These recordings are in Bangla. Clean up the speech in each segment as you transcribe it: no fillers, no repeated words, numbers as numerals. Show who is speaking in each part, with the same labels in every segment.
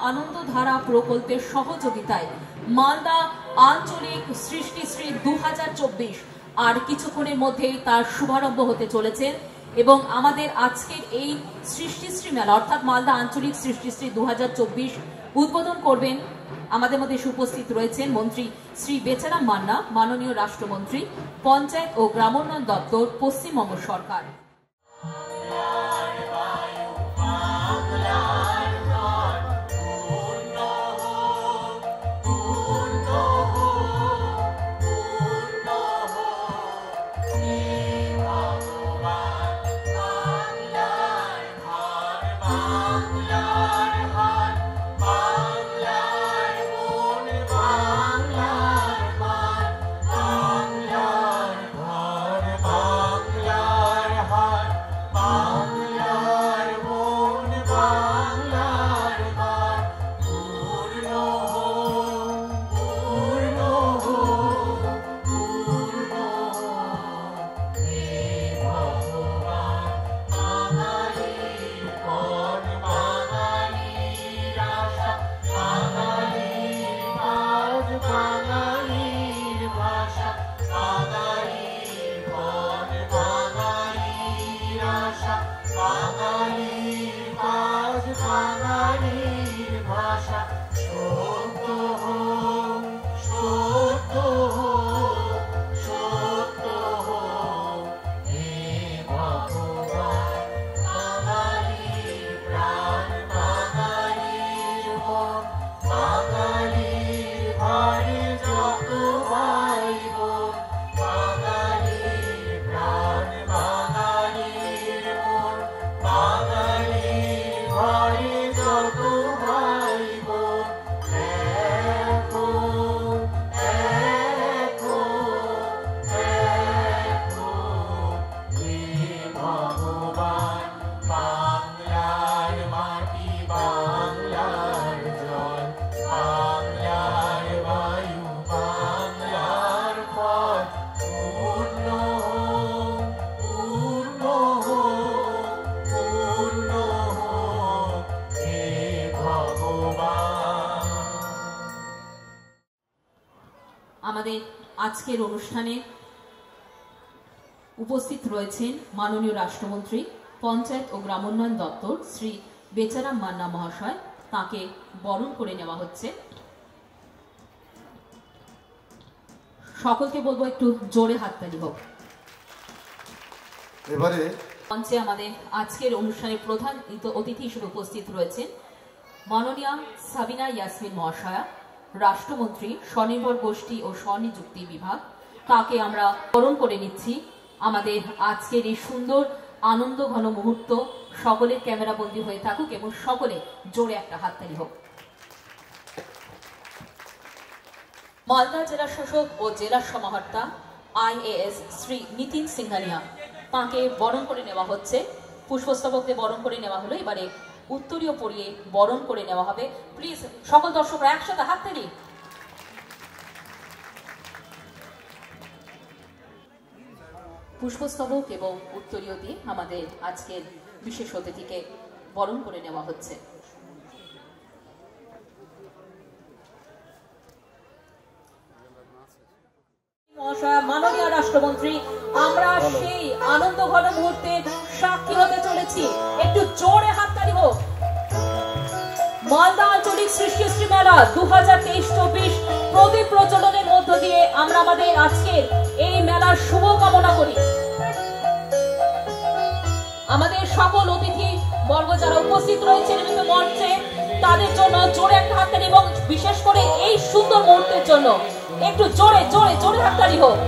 Speaker 1: আনন্দধারা প্রকল্পের সহযোগিতায় মালদা আঞ্চলিক সৃষ্টিশ্রী 2024 আর কিছুক্ষণের মধ্যেই তার শুভারম্ভ হতে চলেছে এবং আমাদের আজকের এই সৃষ্টিশ্রী মেলা অর্থাৎ মালদা আঞ্চলিক সৃষ্টিশ্রী 2024 উদ্বোধন করবেন আমাদের মধ্যে উপস্থিত রয়েছেন মন্ত্রী শ্রী বেচারাম মান্না, মাননীয় রাষ্ট্রমন্ত্রী, পঞ্চায়েত ও গ্রামোন্নয়ন দপ্তর, পশ্চিমবঙ্গ সরকার।
Speaker 2: বাংলার
Speaker 1: আমাদের আজকের অনুষ্ঠানে উপস্থিত রয়েছেন মাননীয় রাষ্ট্রমন্ত্রী পঞ্চায়েত ও গ্রামোন্নয়ন দপ্তর শ্রী বেচারাম মান্না মহাশয়। তাকে বরণ করে নেওয়া হচ্ছে। সকলকে বলবো একটু জোরে হাততালি হোক।
Speaker 2: এবারে
Speaker 1: মঞ্চে আমাদের আজকের অনুষ্ঠানের প্রধান অতিথি হিসেবে উপস্থিত রয়েছেন মাননীয়া সাবিনা ইয়াসমিন মহাশয়া, রাষ্ট্রমন্ত্রী স্বনির্ভর গোষ্ঠী ও স্বনিযুক্তি বিভাগ। তাকে আমরা বরণ করে নিচ্ছি। আমাদের আজকের এই সুন্দর আনন্দ ঘন মুহূর্ত সকলের ক্যামেরাবন্দী হয়ে থাকুক এবং সকলে জোরে একটা হাততালি হোক। মালদা জেলা শাসক ও জেলা সমাহর্তা IAS শ্রী নিতিন সিংহানিয়া, তাকে বরণ করে নেওয়া হচ্ছে। পুষ্পস্তবক দিয়ে বরণ করে নেওয়া হলো। এবারে উত্তরীয় পরিয়ে বরণ করে নেওয়া হবে। প্লিজ সকল দর্শকরা একসাথে হাততালি। পুষ্পস্তবক এবং উত্তরীয় দিয়ে আমাদের আজকের বিশেষ অতিথিকে বরণ করে নেওয়া হচ্ছে। মাননীয় রাষ্ট্রমন্ত্রী, আমরা সেই আনন্দ ঘন মুহূর্তে সাক্ষী হতে চলেছি। একটু জোরে হাততালি হোক। মালদা আঞ্চলিক সৃষ্টিশ্রী মেলা 2023-24 প্রদীপ প্রজ্বলনের মধ্য দিয়ে আমরা আমাদের আজকের এই মেলার শুভ কামনা করি। আমাদের সকল অতিথি বর্গ যারা উপস্থিত রয়েছেন মঞ্চে, তাদের জন্য জোরে একটা হাততালি এবং বিশেষ করে এই সুন্দর মুহূর্তের জন্য একটু জোরে জোরে জোরে হাততালি হোক।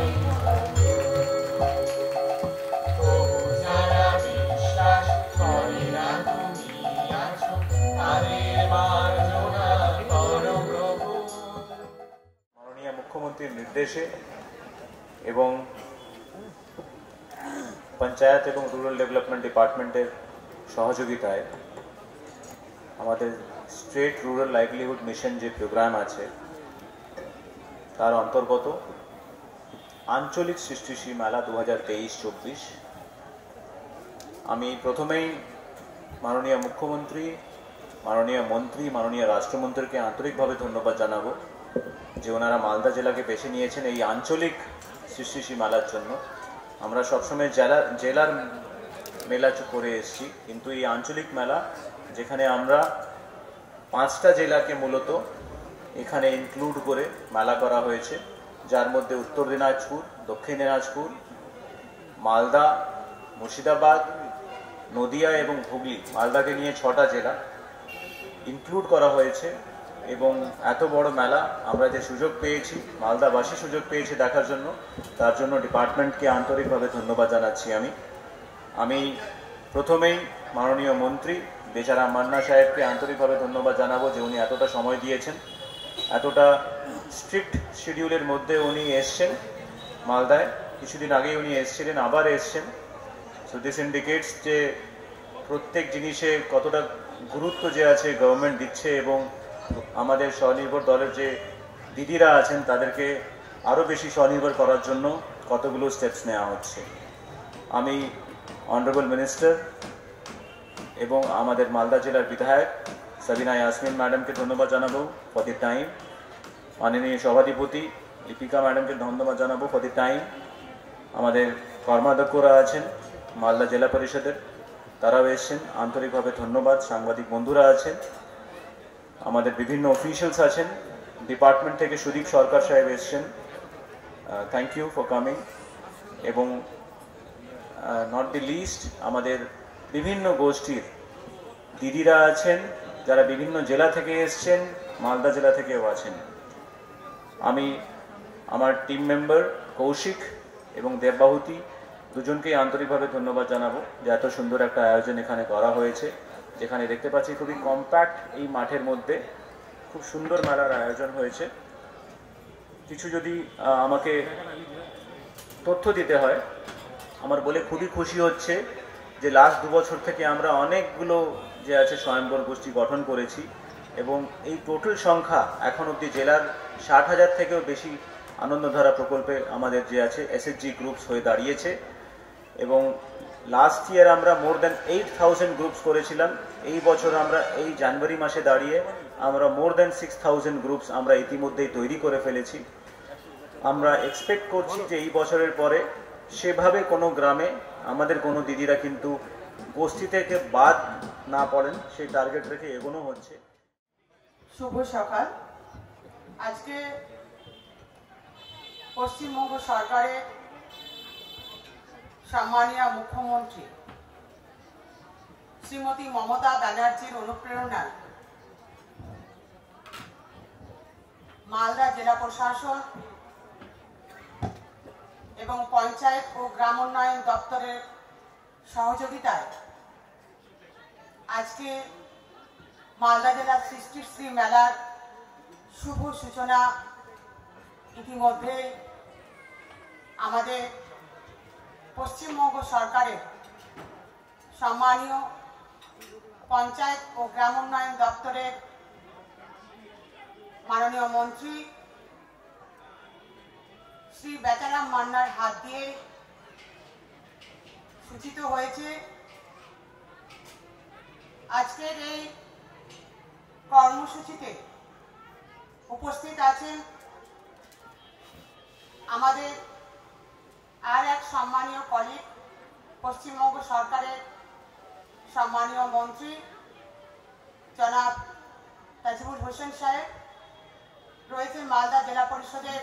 Speaker 3: মাননীয় মুখ্যমন্ত্রীর নির্দেশে এবং পঞ্চায়েত এবং রুরাল ডেভেলপমেন্ট ডিপার্টমেন্টের সহযোগিতায় আমাদের স্টেট রুরাল লাইভলিহুড মিশন যে প্রোগ্রাম আছে তার অন্তর্গত আঞ্চলিক সৃষ্টিশ্রী মেলা 2023-24। আমি প্রথমেই মাননীয় মুখ্যমন্ত্রী, মাননীয় মন্ত্রী, মাননীয় রাষ্ট্রমন্ত্রীকে আন্তরিকভাবে ধন্যবাদ জানাবো যে ওনারা মালদা জেলাকে বেছে নিয়েছেন এই আঞ্চলিক সৃষ্টিশ্রী মেলার জন্য। আমরা সবসময় জেলার মেলা করে এসেছি, কিন্তু এই আঞ্চলিক মেলা যেখানে আমরা 5টা জেলাকে মূলত এখানে ইনক্লুড করে মেলা করা হয়েছে, যার মধ্যে উত্তর দিনাজপুর, দক্ষিণ দিনাজপুর, মালদা, মুর্শিদাবাদ, নদিয়া এবং হুগলি, মালদাকে নিয়ে 6টা জেলা ইনক্লুড করা হয়েছে। এবং এত বড় মেলা আমরা যে সুযোগ পেয়েছি, মালদাবাসী সুযোগ পেয়েছে দেখার জন্য, তার জন্য ডিপার্টমেন্টকে আন্তরিকভাবে ধন্যবাদ জানাচ্ছি। আমি প্রথমেই মাননীয় মন্ত্রী বেচারাম মান্না সাহেবকে আন্তরিকভাবে ধন্যবাদ জানাবো যে উনি এতটা সময় দিয়েছেন, এতটা স্ট্রিক্ট শিডিউলের মধ্যে উনি এসছেন মালদায়। কিছুদিন আগেই উনি এসছিলেন, আবার এসছেন। সো দিস ইন্ডিকেটস যে প্রত্যেক জিনিসে কতটা গুরুত্ব যে আছে গভর্নমেন্ট দিচ্ছে এবং আমাদের স্বনির্ভর দলের যে দিদিরা আছেন তাদেরকে আরও বেশি স্বনির্ভর করার জন্য কতগুলো স্টেপস নেওয়া হচ্ছে। আমি অনারেবল মিনিস্টার এবং আমাদের মালদা জেলার বিধায়ক সাবিনা ইয়াসমিন ম্যাডামকে ধন্যবাদ জানাবো ফর দি টাইম। মাননীয় সভাধিপতি লিপিকা ম্যাডামকে ধন্যবাদ জানাবো ফর দি টাইম। আমাদের কর্মাধ্যক্ষরা আছেন মালদা জেলা পরিষদের, তারাও এসছেন, আন্তরিকভাবে ধন্যবাদ। সাংবাদিক বন্ধুরা আছেন, আমাদের বিভিন্ন অফিসিয়ালস আছেন, ডিপার্টমেন্ট থেকে সুদীপ সরকার সাহেব এসছেন, থ্যাংক ইউ ফর কামিং। এবং নট দি লিস্ট আমাদের বিভিন্ন গোষ্ঠীর দিদিরা আছেন যারা বিভিন্ন জেলা থেকে এসছেন, মালদা জেলা থেকেও আছেন। আমি আমার টিম মেম্বার কৌশিক এবং দেববাহুতি দুজনকেই আন্তরিকভাবে ধন্যবাদ জানাবো যে এত সুন্দর একটা আয়োজন এখানে করা হয়েছে, যেখানে দেখতে পাচ্ছি খুবই কম্প্যাক্ট এই মাঠের মধ্যে খুব সুন্দর মেলার আয়োজন হয়েছে। কিছু যদি আমাকে তথ্য দিতে হয়, আমার বলে খুবই খুশি হচ্ছে যে লাস্ট 2 বছর থেকে আমরা অনেকগুলো যে আছে স্বয়ম্বর গোষ্ঠী গঠন করেছি এবং এই টোটাল সংখ্যা এখন অবধি জেলার 60,000 থেকেও বেশি আনন্দধারা প্রকল্পে আমাদের যে আছে এসএসজি গ্রুপস হয়ে দাঁড়িয়েছে। এবং লাস্ট ইয়ার আমরা মোর দ্যান 8,000 গ্রুপস করেছিলাম। এই বছর আমরা এই জানুয়ারি মাসে দাঁড়িয়ে আমরা মোর দ্যান 6,000 গ্রুপস আমরা ইতিমধ্যেই তৈরি করে ফেলেছি। আমরা এক্সপেক্ট করছি যে এই বছরের পরে সেভাবে কোনো গ্রামে আমাদের কোনো দিদিরা কিন্তু গোষ্ঠী থেকে বাদ না পড়েন, সেই টার্গেট রেখে এগোনো হচ্ছে।
Speaker 2: শুভ সকাল। আজকে পশ্চিমবঙ্গ সরকারের সম্মানীয় মুখ্যমন্ত্রী শ্রীমতী মমতা ব্যানার্জির অনুপ্রেরণায় মালদা জেলা প্রশাসন এবং পঞ্চায়েত ও গ্রাম উন্নয়ন দপ্তরের সহযোগিতায় আজকে মালদা জেলার সৃষ্টিশ্রী মেলার শুভ সূচনা ইতিমধ্যে আমাদের পশ্চিমবঙ্গ সরকারের সম্মানীয় পঞ্চায়েত ও গ্রাম উন্নয়ন দপ্তরের মাননীয় মন্ত্রী শ্রী বেচারাম মান্নার হাত দিয়ে সূচিত হয়েছে। আজকের এই কর্মসূচিতে উপস্থিত আছেন আমাদের আর এক সম্মানীয় কলিগ, পশ্চিমবঙ্গ সরকারের সম্মানীয় মন্ত্রী জনাব তাজমুল হোসেন সাহেব, রয়েছেন মালদা জেলা পরিষদের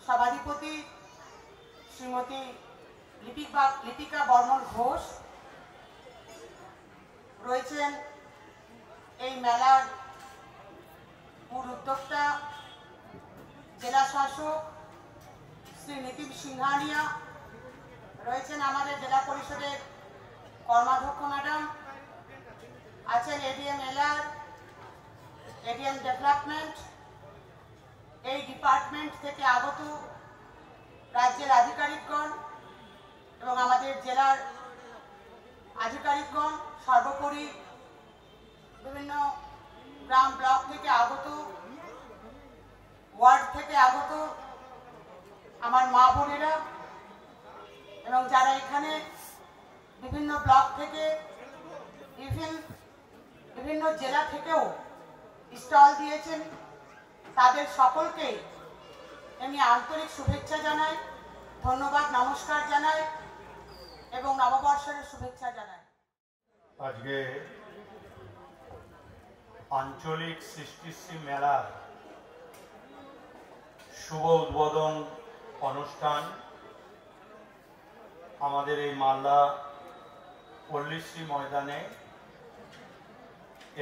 Speaker 2: সভাধিপতি শ্রীমতী লিপিকা বর্মন ঘোষ, রয়েছেন এই মেলার মূল উদ্যোক্তা জেলা শাসক শ্রী নীতিন সিংহানিয়া, রয়েছেন আমাদের জেলা পরিষদের কর্মাধ্যক্ষ ম্যাডাম, আছেন এডিএম এলআর, এডিএম ডেভেলপমেন্ট, এই ডিপার্টমেন্ট থেকে আগত রাজ্যের আধিকারিকগণ এবং আমাদের জেলার আধিকারিকগণ, সর্বোপরি বিভিন্ন গ্রাম ব্লক থেকে আগত, ওয়ার্ড থেকে আগত আমার মা বোনেরা এবং যারা এখানে বিভিন্ন ব্লক থেকে বিভিন্ন জেলা থেকেও স্টল দিয়েছেন, তাদের সকলকে আমি আন্তরিক শুভেচ্ছা জানাই, ধন্যবাদ, নমস্কার জানাই এবং নববর্ষের শুভেচ্ছা জানাই।
Speaker 4: আজকে আঞ্চলিক সৃষ্টিশ্রী মেলার শুভ উদ্বোধন অনুষ্ঠান আমাদের এই মালদা পল্লীশ্রী ময়দানে।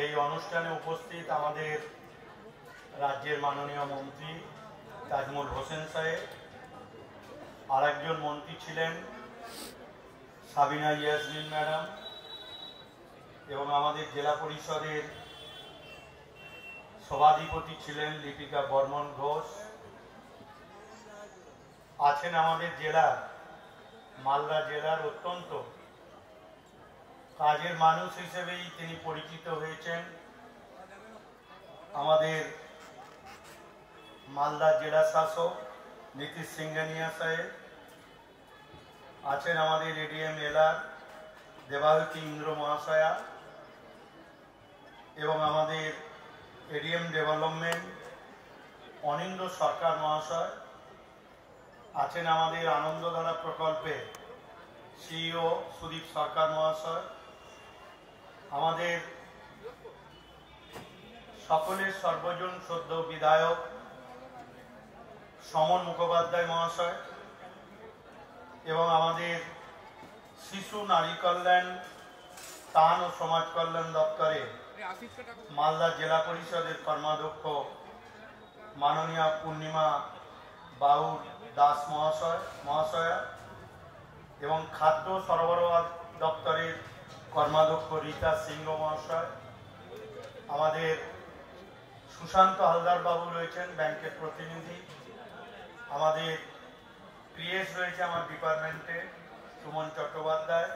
Speaker 4: এই অনুষ্ঠানে উপস্থিত আমাদের রাজ্যের মাননীয় মন্ত্রী তাজমুল হোসেন সাহেব, আরেকজন মন্ত্রী ছিলেন সাবিনা ইয়াসমিন ম্যাডাম, এবং আমাদের জেলা পরিষদের সভাধিপতি ছিলেন লিপিকা বর্মন ঘোষ। আছেন আমাদের জেলার মালদা জেলার অত্যন্ত কাজের মানুষ হিসেবেই তিনি পরিচিত হয়েছেন আমাদের মালদা জেলা শাসক নীতিশ সিংহানিয়া সাহেব, আছেন আমাদের এডিএম এলআর দেবাহুতি ইন্দ্র মহাশয়া এবং আমাদের এডিএম ডেভেলপমেন্ট অনিন্দ্র সরকার মহাশয়, আছেন আমাদের আনন্দধারা প্রকল্পে সিইও সুদীপ সরকার মহাশয়, আমাদের সকলের সর্বজন সদ্য বিধায়ক সমন মুখোপাধ্যায় মহাশয় এবং আমাদের শিশু নারী কল্যাণ, ত্রাণ ও সমাজ কল্যাণ দপ্তরে মালদা জেলা পরিষদের কর্মাধ্যক্ষ মাননীয়া পূর্ণিমা বাউর দাস মহাশয়া এবং খাদ্য সরবরাহ দপ্তরের কর্মাধ্যক্ষ রীতা সিংহ মহাশয়, আমাদের সুশান্ত হালদার বাবু রয়েছেন ব্যাংকের প্রতিনিধি, আমাদের পিএস রয়েছে আমার ডিপার্টমেন্টে সুমন চট্টোপাধ্যায়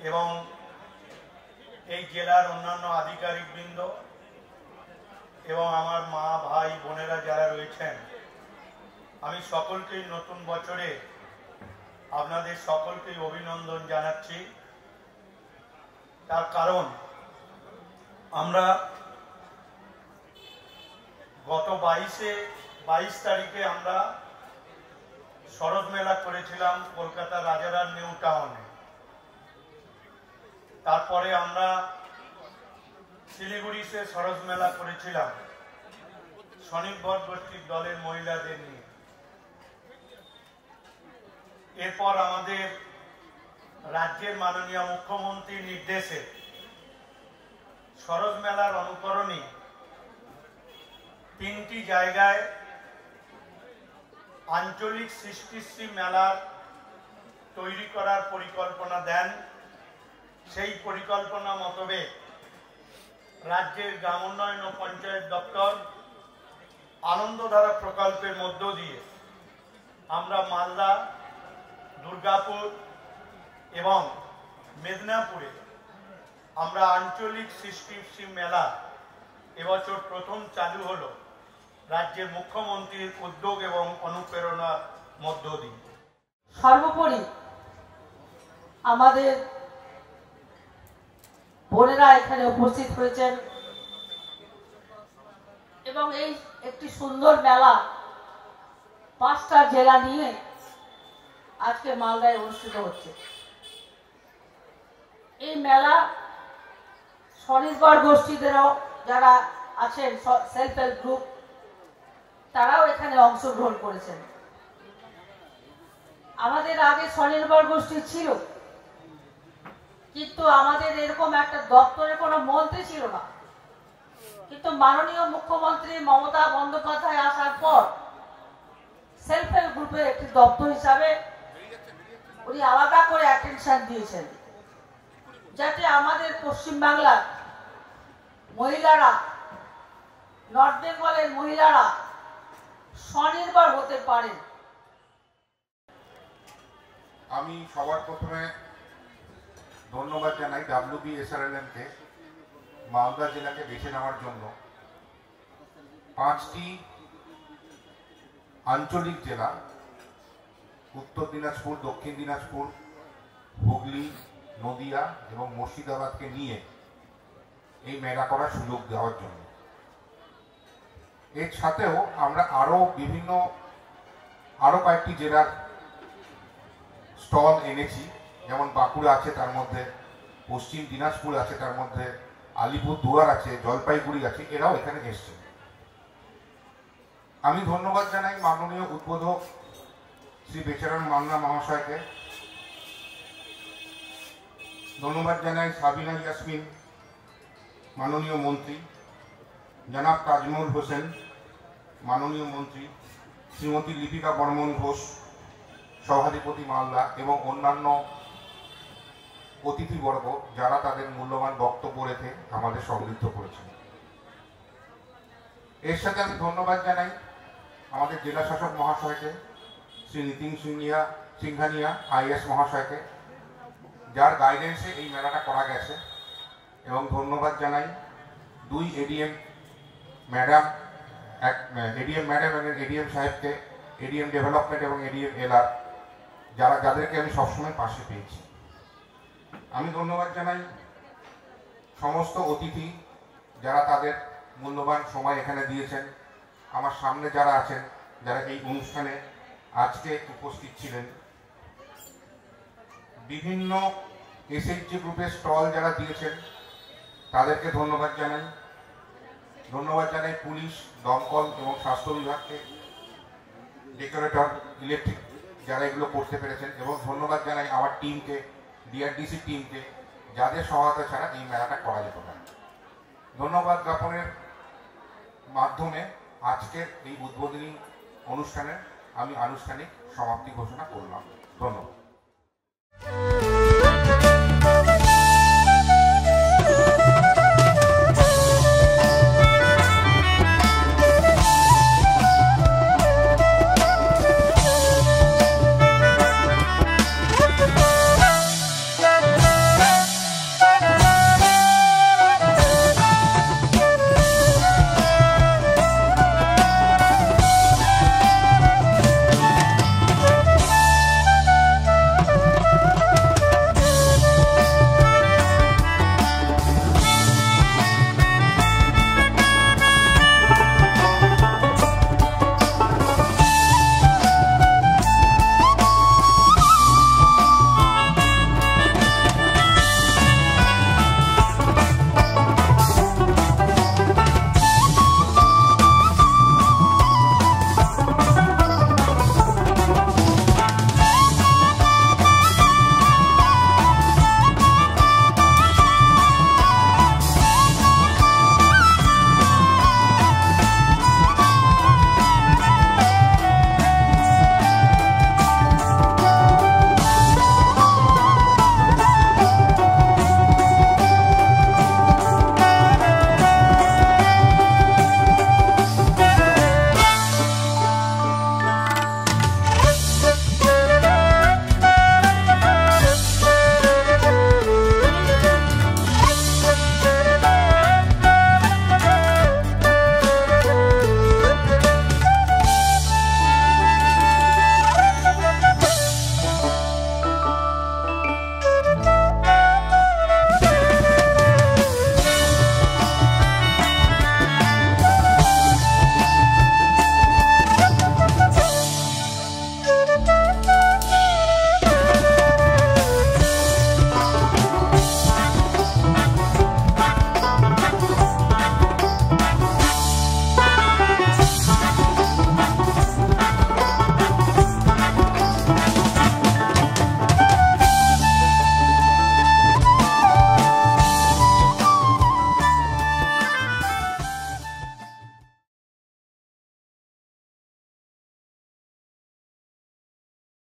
Speaker 4: এবং এই জেলার অন্যান্য আধিকারিকবৃন্দ এবং আমার মা ভাই বোনেরা যারা রয়েছেন, আমি সকলকেই নতুন বছরে আপনাদের সকলকেই অভিনন্দন জানাচ্ছি। তার কারণ আমরা গত 22শে 22 তারিখে আমরা শরৎ মেলা করেছিলাম কলকাতা রাজারার নিউ টাউনে। তারপরে আমরা শিলিগুড়িতে শরৎ মেলা করেছিলাম স্বনির্ভর গোষ্ঠীর দলের মহিলাদের নিয়ে। এরপর আমাদের রাজ্যের মাননীয় মুখ্যমন্ত্রীর নির্দেশে শরৎ মেলার অনুকরণে 3টি জায়গায় আঞ্চলিক সৃষ্টিশ্রী মেলার তৈরি করার পরিকল্পনা দেন। সেই পরিকল্পনা মোতাবেক রাজ্যের গ্রাম উন্নয়ন ও পঞ্চায়েত দপ্তর আনন্দধারা প্রকল্পের মধ্য দিয়ে আমরা মালদা, দুর্গাপুর এবং মেদিনীপুরে আমরা আঞ্চলিক সৃষ্টিশ্রী মেলা এবছর প্রথম চালু হলো রাজ্যের মুখ্যমন্ত্রীর উদ্যোগ এবং অনুপ্রেরণার মধ্য দিয়ে।
Speaker 2: সর্বোপরি আমাদের বোনেরা এখানে উপস্থিত হয়েছেন এবং এই একটি সুন্দর মেলা 5টা জেলা নিয়ে আজকে মালদায় অনুষ্ঠিত হচ্ছে। এই মেলা স্বনির্ভর গোষ্ঠীদেরও যারা আছেন সেলফ হেল্প গ্রুপ তারাও এখানে অংশগ্রহণ করেছেন। আমাদের আগে স্বনির্ভর গোষ্ঠী ছিল, কিন্তু আমাদের এরকম একটা দপ্তরে কোনো মন্ত্রী ছিল না। কিন্তু মাননীয় মুখ্যমন্ত্রী মমতা বন্দ্যোপাধ্যায় আসার পর সেলফ হেল্প গ্রুপের একটি দপ্তর হিসাবে উনি আলাদা করে অ্যাটেনশন দিয়েছেন, যাতে আমাদের পশ্চিমবাংলার মহিলারা, নর্থ বেঙ্গলের মহিলারা স্বনির্ভর হতে পারেন।
Speaker 5: আমি সবার প্রথমে ধন্যবাদ জানাই WBSRLM-কে মালদা জেলাকে বেছে নেওয়ার জন্য। 5টি আঞ্চলিক জেলা উত্তর দিনাজপুর, দক্ষিণ দিনাজপুর, হুগলি, নদিয়া এবং মুর্শিদাবাদকে নিয়ে এই মেলা করার সুযোগ দেওয়ার জন্য। এর সাথেও আমরা আরও কয়েকটি জেলার স্টল এনেছি, যেমন বাঁকুড়া আছে, তার মধ্যে পশ্চিম দিনাজপুর আছে, তার মধ্যে আলিপুরদুয়ার আছে, জলপাইগুড়ি আছে, এরাও এখানে এসছে। আমি ধন্যবাদ জানাই মাননীয় উদ্বোধক শ্রী বেচারাম মান্না মহাশয়কে, ধন্যবাদ জানাই সাবিনা ইয়াসমিন মাননীয় মন্ত্রী, জনাব তাজমুল হোসেন মাননীয় মন্ত্রী, শ্রীমতী লিপিকা বর্মন ঘোষ সভাধিপতি মালদা এবং অন্যান্য অতিথিবর্গ যারা তাদের মূল্যবান বক্তব্য রেখে আমাদের সমৃদ্ধ করেছেন। এর সাথে আমি ধন্যবাদ জানাই আমাদের জেলা শাসক মহাশয়কে, শ্রী নীতিন সিংহানিয়া IAS মহাশয়কে, যার গাইডেন্সে এই মেলাটা করা গেছে। এবং ধন্যবাদ জানাই 2 ADM ম্যাডাম এবং ADM সাহেবকে, ADM ডেভেলপমেন্ট এবং ADM LR, যাদেরকে আমি সবসময় পাশে পেয়েছি। আমি ধন্যবাদ জানাই সমস্ত অতিথি যারা তাদের মূল্যবান সময় এখানে দিয়েছেন। আমার সামনে যারা আছেন, যারা এই অনুষ্ঠানে আজকে উপস্থিত ছিলেন, বিভিন্ন SHG গ্রুপের স্টল যারা দিয়েছেন তাদেরকে ধন্যবাদ জানাই। ধন্যবাদ জানাই পুলিশ, দমকল এবং স্বাস্থ্য বিভাগকে, ডেকোরেটর, ইলেকট্রিক যারা এগুলো করতে পেরেছেন, এবং ধন্যবাদ জানাই আমার টিমকে, DRDC টিমকে, যাদের সহায়তা ছাড়া এই মেলাটা করা যেত না। ধন্যবাদ জ্ঞাপনের মাধ্যমে আজকের এই উদ্বোধনী অনুষ্ঠানে আমি আনুষ্ঠানিক সমাপ্তি ঘোষণা করলাম। ধন্যবাদ।